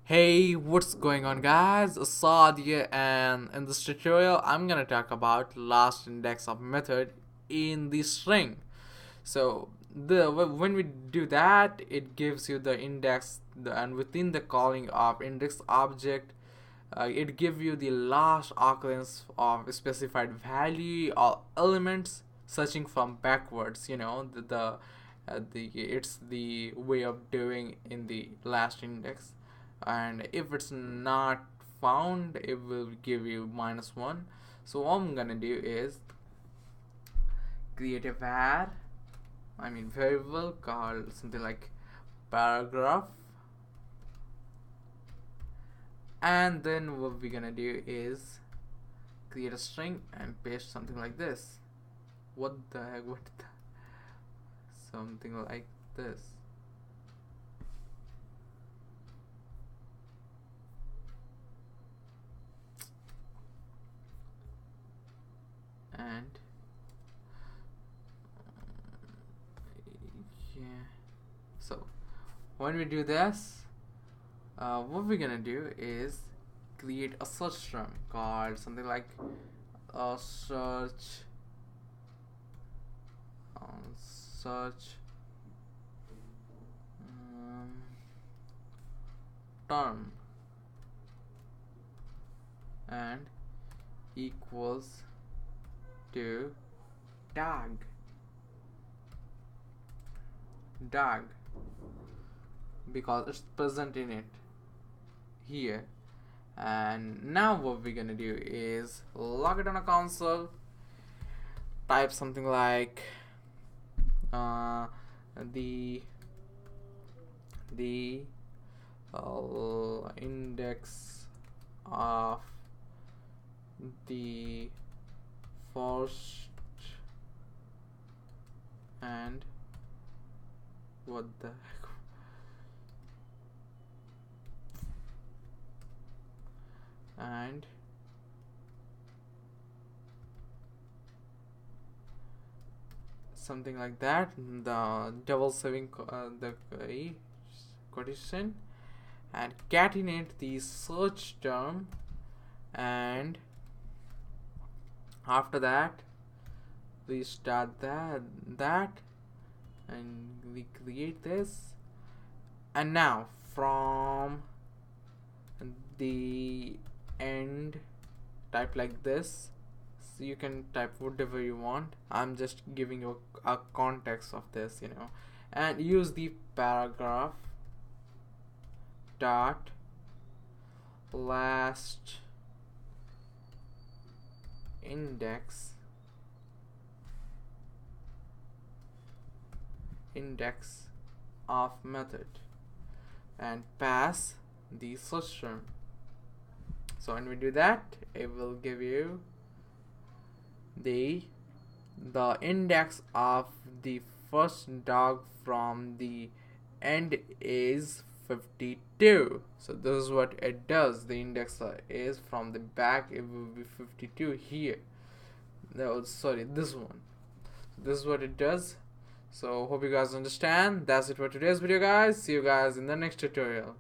Hey, what's going on guys? Assad here, and in this tutorial I'm gonna talk about last index of method in the string. So when we do that, it gives you the index and within the calling of index object, it gives you the last occurrence of a specified value or elements searching from backwards. It's the way of doing in the last index, and if it's not found it will give you -1. So what I'm gonna do is create a variable called something like paragraph, and then what we're gonna do is create a string and paste something like this. Something like this. And yeah, so when we do this, what we're gonna do is create a search term called something like a search term and equals to tag because it's present in it here. And now what we're gonna do is log it on a console, type something like the index of the first, and what the heck, and something like that, the double saving the quotation, and catenate the search term, and after that we start that and we create this. And now from the end, type like this. So you can type whatever you want. I'm just giving you a context of this, and use the paragraph dot last index of method and pass the search term. So when we do that, it will give you the index of the first dog from the end is 52. So this is what it does. The index is from the back, it will be 52 here. No, sorry, this one. So this is what it does. So hope you guys understand. That's it for today's video guys. See you guys in the next tutorial.